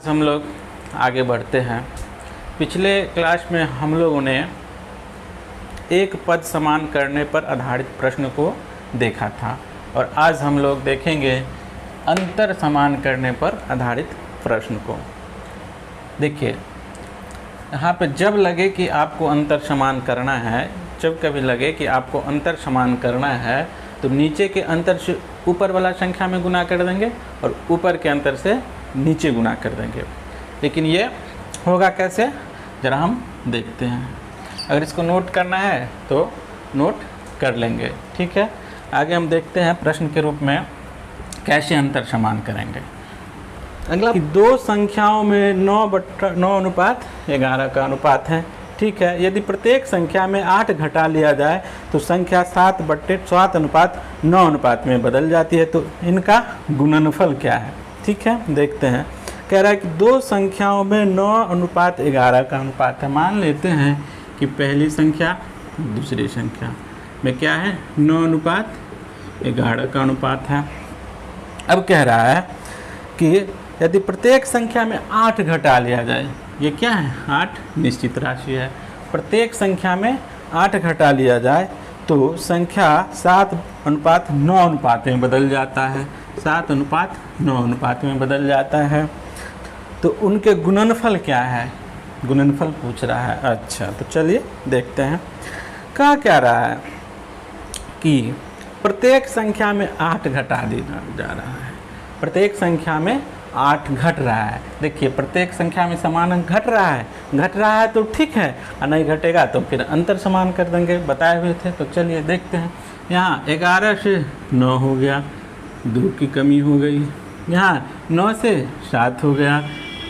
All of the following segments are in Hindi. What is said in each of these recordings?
हम लोग आगे बढ़ते हैं। पिछले क्लास में हम लोगों ने एक पद समान करने पर आधारित प्रश्न को देखा था और आज हम लोग देखेंगे अंतर समान करने पर आधारित प्रश्न को। देखिए यहाँ पे जब लगे कि आपको अंतर समान करना है, जब कभी लगे कि आपको अंतर समान करना है तो नीचे के अंतर से ऊपर वाला संख्या में गुना कर देंगे और ऊपर के अंतर से नीचे गुना कर देंगे। लेकिन ये होगा कैसे, ज़रा हम देखते हैं। अगर इसको नोट करना है तो नोट कर लेंगे, ठीक है। आगे हम देखते हैं प्रश्न के रूप में कैसे अंतर समान करेंगे। अगला, दो संख्याओं में 9:9:11 का अनुपात है, ठीक है। यदि प्रत्येक संख्या में 8 घटा लिया जाए तो संख्या 7/7:9 में बदल जाती है। तो इनका गुणनफल क्या है, ठीक है। देखते हैं, कह रहा है कि दो संख्याओं में 9:11 का अनुपात है। मान लेते हैं कि पहली संख्या दूसरी संख्या में क्या है, 9:11 का अनुपात है। अब कह रहा है कि यदि प्रत्येक संख्या में 8 घटा लिया जाए, ये क्या है, 8 निश्चित राशि है। प्रत्येक संख्या में 8 घटा लिया जाए तो संख्या 7:9 में बदल जाता है, 7:9 में बदल जाता है। तो उनके गुणनफल क्या है, गुणनफल पूछ रहा है। अच्छा, तो चलिए देखते हैं। कहा क्या रहा है कि प्रत्येक संख्या में 8 घटा दिया जा रहा है, प्रत्येक संख्या में 8 घट रहा है। देखिए प्रत्येक संख्या में समान अंक घट रहा है तो ठीक है, और नहीं घटेगा तो फिर अंतर समान कर देंगे, बताए हुए थे। तो चलिए देखते हैं। यहाँ 11 से 9 हो गया, 2 की कमी हो गई। यहाँ 9 से 7 हो गया,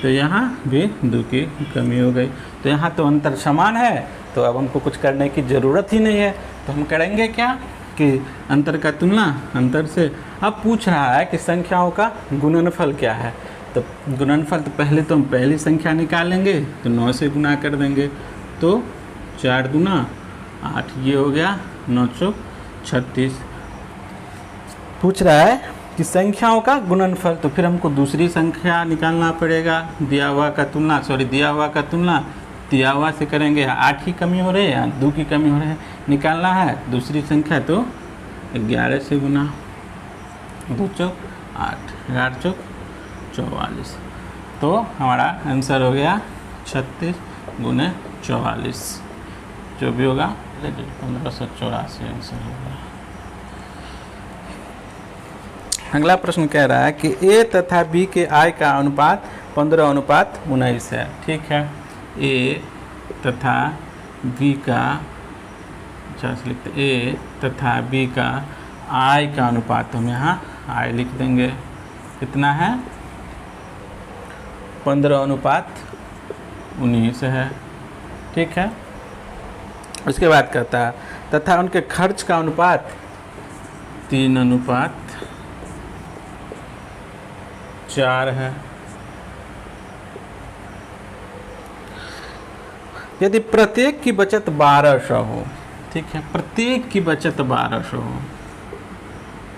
तो यहाँ भी 2 की कमी हो गई। तो यहाँ तो अंतर समान है, तो अब हमको कुछ करने की ज़रूरत ही नहीं है। तो हम करेंगे क्या कि अंतर का तुलना अंतर से। अब पूछ रहा है कि संख्याओं का गुणनफल क्या है। तो गुणनफल तो पहले तो हम पहली संख्या निकालेंगे, तो 9 से गुना कर देंगे, तो 4 दूना 8, ये हो गया 9 चौक 36। पूछ रहा है कि संख्याओं का गुणनफल, तो फिर हमको दूसरी संख्या निकालना पड़ेगा। दिया हुआ का तुलना दिया हुआ से करेंगे। 8 की कमी हो रही है, 2 की कमी हो रही है, निकालना है दूसरी संख्या, तो 11 से गुना, 2 चौक 8, 11 चौक 44। तो हमारा आंसर हो गया 36 गुने 44, जो भी होगा 1584 आंसर होगा। अगला प्रश्न कह रहा है कि ए तथा बी के आय का अनुपात 15:19 है, ठीक है। ए तथा बी का, ए तथा बी का आय का अनुपात, हम यहाँ आय लिख देंगे, कितना है, 15:19 है, ठीक है। उसके बाद कहता है तथा उनके खर्च का अनुपात 3:4 है। यदि प्रत्येक की बचत 1200 हो, ठीक है, प्रत्येक की बचत 1200 हो,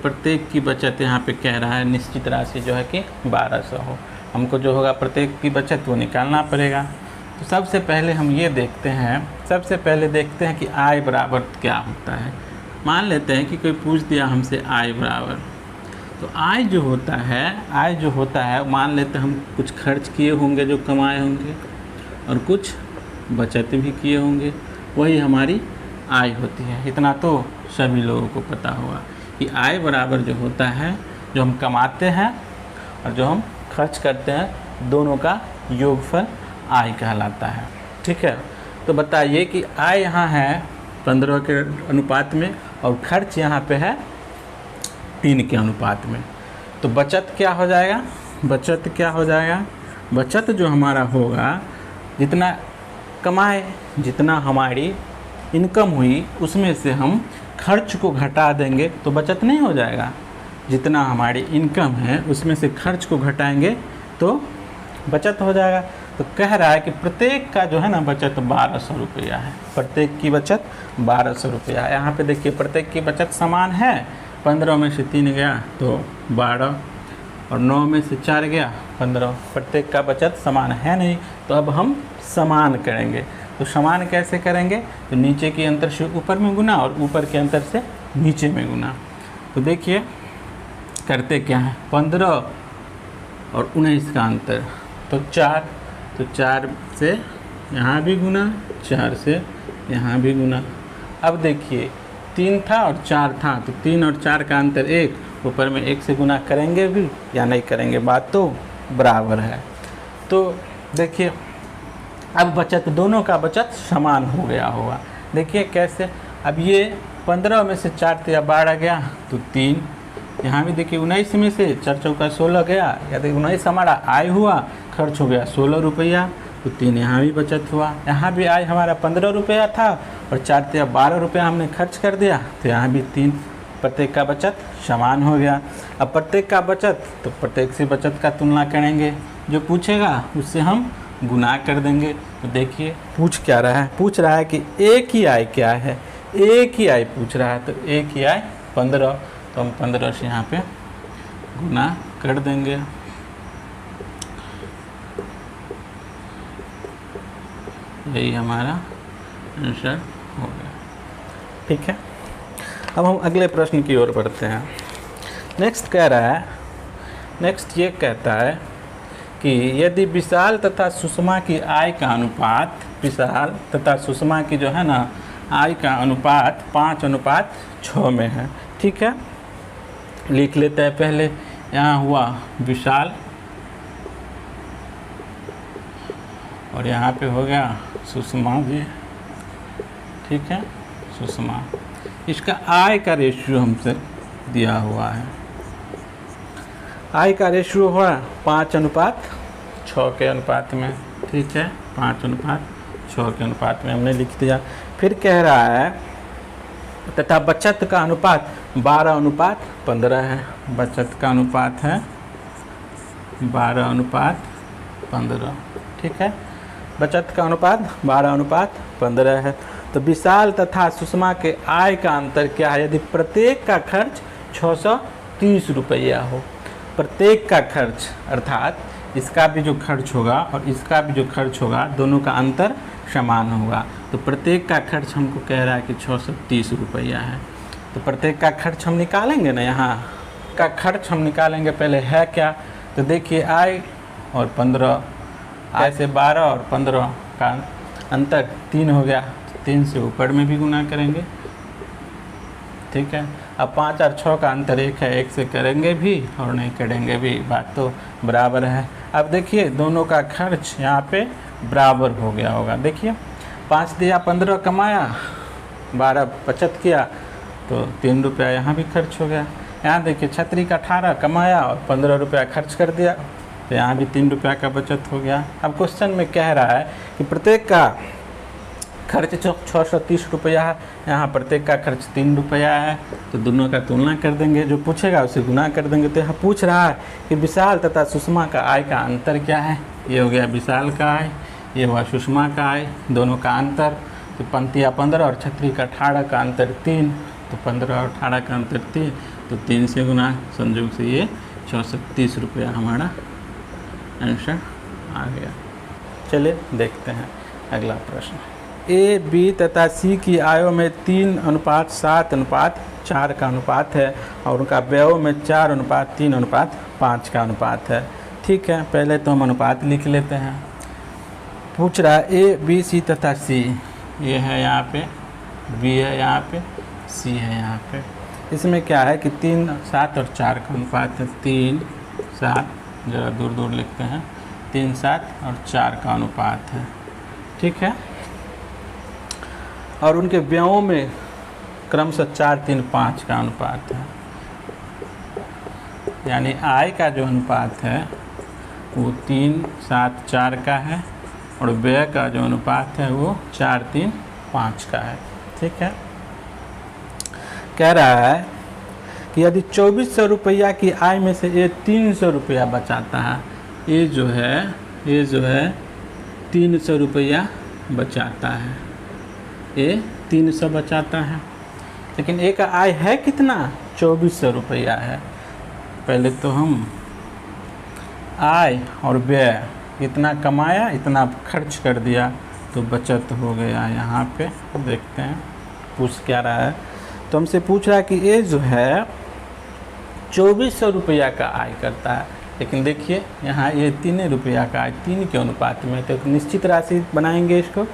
प्रत्येक की बचत यहाँ पे कह रहा है निश्चित राशि जो है कि 1200 हो, हमको जो होगा प्रत्येक की बचत वो निकालना पड़ेगा। तो सबसे पहले हम ये देखते हैं, कि आय बराबर क्या होता है। मान लेते हैं कि कोई पूछ दिया हमसे आय बराबर, तो आय जो होता है मान लेते हैं हम कुछ खर्च किए होंगे जो कमाए होंगे और कुछ बचत भी किए होंगे, वही हमारी आय होती है। इतना तो सभी लोगों को पता होगा कि आय बराबर जो होता है, जो हम कमाते हैं और जो हम खर्च करते हैं, दोनों का योगफल आय कहलाता है, ठीक है। तो बताइए कि आय यहाँ है 15 के अनुपात में और खर्च यहाँ पे है 3 के अनुपात में। तो बचत क्या हो जाएगा, बचत जो हमारा होगा, जितना कमाए, जितना हमारी इनकम हुई उसमें से हम खर्च को घटा देंगे तो बचत नहीं हो जाएगा। जितना हमारी इनकम है उसमें से खर्च को घटाएंगे तो बचत हो जाएगा। तो कह रहा है कि प्रत्येक का जो है ना बचत 1200 रुपया है, प्रत्येक की बचत 1200 रुपया है। यहाँ पे देखिए प्रत्येक की बचत समान है, 15 में से 3 गया तो 12 और 9 में से 4 गया 15। प्रत्येक का बचत समान है नहीं, तो अब हम समान करेंगे। तो समान कैसे करेंगे? तो नीचे के अंतर से ऊपर में गुना और ऊपर के अंतर से नीचे में गुना। तो देखिए करते क्या है, 15 और 19 का अंतर तो 4, तो 4 से यहाँ भी गुना, 4 से यहाँ भी गुना। अब देखिए 3 था और 4 था, तो 3 और 4 का अंतर 1, ऊपर में 1 से गुना करेंगे भी या नहीं करेंगे, बात तो बराबर है। तो देखिए अब बचत, दोनों का बचत समान हो गया होगा। देखिए कैसे, अब ये 15 में से 4 या 12 गया तो 3, यहाँ भी देखिए 19 में से 4 चौका 16 गया, या देखिए 19 हमारा आय हुआ, खर्च हो गया 16 रुपया, तो 3 यहाँ भी बचत हुआ। यहाँ भी आय हमारा 15 रुपया था और 4 या 12 रुपया हमने खर्च कर दिया, तो यहाँ भी 3, प्रत्येक का बचत समान हो गया। अब प्रत्येक का बचत, तो प्रत्येक से बचत का तुलना करेंगे, जो पूछेगा उससे हम गुना कर देंगे। तो देखिए पूछ क्या रहा है, पूछ रहा है कि एक ही आय क्या है, एक ही आय पूछ रहा है, तो एक ही आय 15, तो हम 15 से यहाँ पे गुना कर देंगे। यही हमारा आंसर हो गया। ठीक है, अब हम अगले प्रश्न की ओर बढ़ते हैं। नेक्स्ट कह रहा है, नेक्स्ट ये कहता है कि यदि विशाल तथा सुषमा की आय का अनुपात, विशाल तथा सुषमा की जो है ना आय का अनुपात 5:6 में है। ठीक है, लिख लेते हैं पहले। यहाँ हुआ विशाल और यहाँ पे हो गया सुषमा भी। ठीक है, सुषमा, इसका आय का रेशियो हमसे दिया हुआ है। आय का रेशियो हुआ 5:6 के अनुपात में। ठीक है, 5:6 के अनुपात में हमने लिख दिया। फिर कह रहा है तथा बचत का अनुपात 12:15 है। बचत का अनुपात है 12:15। ठीक है, बचत का अनुपात 12:15 है। तो विशाल तथा सुषमा के आय का अंतर क्या है? यदि प्रत्येक का खर्च 630 रुपया हो, प्रत्येक का खर्च अर्थात इसका भी जो खर्च होगा और इसका भी जो खर्च होगा, दोनों का अंतर समान होगा। तो प्रत्येक का खर्च हमको कह रहा है कि 630 रुपया है। तो प्रत्येक का खर्च हम निकालेंगे ना, यहाँ का खर्च हम निकालेंगे। पहले है क्या, तो देखिए आय और 15, आय से 12 और 15 का अंतर 3 हो गया, 3 से ऊपर में भी गुना करेंगे। ठीक है, अब 5 और 6 का अंतर 1 है, 1 से करेंगे भी और नहीं करेंगे भी, बात तो बराबर है। अब देखिए दोनों का खर्च यहाँ पे बराबर हो गया होगा। देखिए 5 दिया 15 कमाया, 12 बचत किया, तो 3 रुपया यहाँ भी खर्च हो गया। यहाँ देखिए छतरी का 18 कमाया और 15 रुपया खर्च कर दिया, तो यहाँ भी 3 रुपया का बचत हो गया। अब क्वेश्चन में कह रहा है कि प्रत्येक का खर्च 630 रुपया है, यहाँ प्रत्येक का खर्च 3 रुपया है, तो दोनों का तुलना कर देंगे, जो पूछेगा उसे गुना कर देंगे। तो यहाँ पूछ रहा है कि विशाल तथा सुषमा का आय का अंतर क्या है। ये हो गया विशाल का आय, ये हुआ सुषमा का आय, दोनों का अंतर। तो पंक्तियाँ 15 और छतरी का 18 का अंतर 3, तो 15 और 18 का अंतर 3, तो 3 से गुना, संयोग से ये 630 रुपया हमारा आंसर आ गया। चलिए देखते हैं अगला प्रश्न। ए, बी तथा सी की आयों में 3:7:4 का अनुपात है और उनका व्ययों में 4:3:5 का अनुपात है। ठीक है, पहले तो हम अनुपात लिख लेते हैं। पूछ रहा है ए, बी, सी तथा सी, ये है यहाँ पे, बी है यहाँ पे, सी है यहाँ पे। इसमें क्या है कि 3, 7 और 4 का अनुपात है। 3, 7, ज़रा दूर दूर लिखते हैं, 3, 7 और 4 का अनुपात है। ठीक है, और उनके व्ययों में क्रमशः 4, 3, 5 का अनुपात है। यानी आय का जो अनुपात है वो 3, 7, 4 का है और व्यय का जो अनुपात है वो 4, 3, 5 का है। ठीक है, कह रहा है कि यदि 2400 रुपया की आय में से ये 300 रुपया बचाता है, ये जो है 300 रुपया बचाता है, ये 300 बचाता है, लेकिन एक आय है कितना, 2400 रुपया है। पहले तो हम आय और व्यय, इतना कमाया इतना खर्च कर दिया, तो बचत हो गया। यहाँ पे देखते हैं पूछ क्या रहा है। तो हमसे पूछ रहा है कि ये जो है 2400 रुपया का आय करता है, लेकिन देखिए यहाँ ये 3 रुपया का आय, 3 के अनुपात में। तो निश्चित राशि बनाएंगे इसको।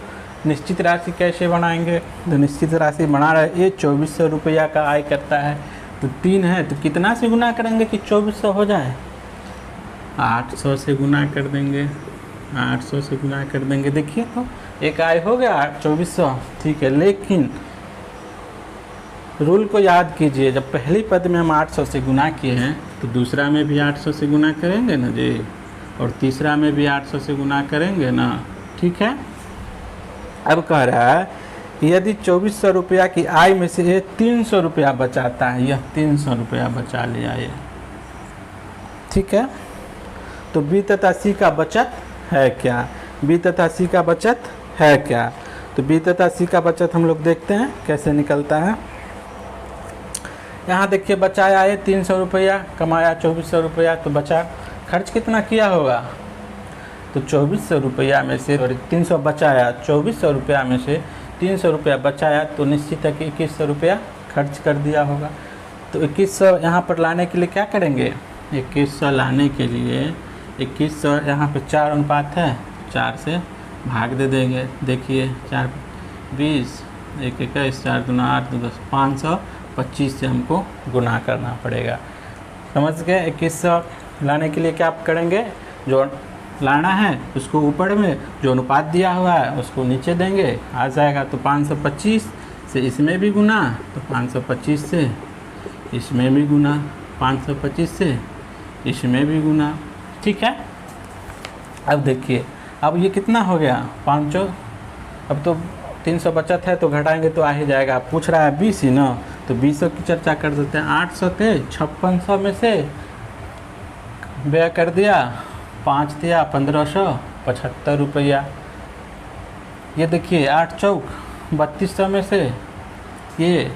निश्चित राशि कैसे बनाएंगे? तो निश्चित राशि बना रहा है, ये 2400 रुपया का आय करता है, तो 3 है तो कितना से गुना करेंगे कि 2400 हो जाए? 800 से गुना कर देंगे, 800 से गुना कर देंगे। देखिए तो एक आय हो गया 2400, ठीक है। लेकिन रूल को याद कीजिए, जब पहली पद में हम 800 से गुना किए हैं तो दूसरा में भी 800 से गुना करेंगे ना जी, और तीसरा में भी 800 से गुना करेंगे ना, ठीक है। अब कह रहा है कि यदि 2400 रुपया की आय में से ये 300 रुपया बचाता है, यह 300 रुपया बचा लिया ये, ठीक है। तो बी तथा सी का बचत है क्या? बी तथा सी का बचत है क्या? तो बी तथा सी का बचत हम लोग देखते हैं कैसे निकलता है। यहाँ देखिए बचाया है 300 रुपया, कमाया 2400 रुपया, तो बचा। खर्च कितना किया होगा? तो 2400 रुपया में से 300 बचाया, 2400 रुपया में से 300 रुपया बचाया, तो निश्चित है कि 2100 रुपया खर्च कर दिया होगा। तो 2100 यहाँ पर लाने के लिए क्या करेंगे? 2100 लाने के लिए 2100 यहाँ पे 4 अनुपात है, 4 से भाग दे देंगे। देखिए 4 20, 1 21, 4 दूना 8, 2 10, 525 से हमको गुना करना पड़ेगा। समझ गए? 2100 लाने के लिए क्या आप करेंगे? जो लाना है उसको ऊपर में जो अनुपात दिया हुआ है उसको नीचे देंगे, आ जाएगा। तो 525 से इसमें भी गुना, तो 525 से इसमें भी गुना, 525 से इसमें भी गुना, ठीक है। अब देखिए अब ये कितना हो गया? 500। अब तो 300 बचत है तो घटाएंगे तो आ ही जाएगा। पूछ रहा है 20 ही ना, तो 20 की चर्चा कर देते हैं। 800 थे, 5600 में से व्यय कर दिया, 5 दिया, 1575 रुपया। ये देखिए 8 चौक 3200 में से ये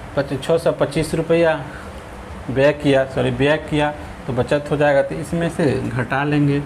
625 रुपया व्यय किया, तो बचत हो जाएगा। तो इसमें से घटा लेंगे।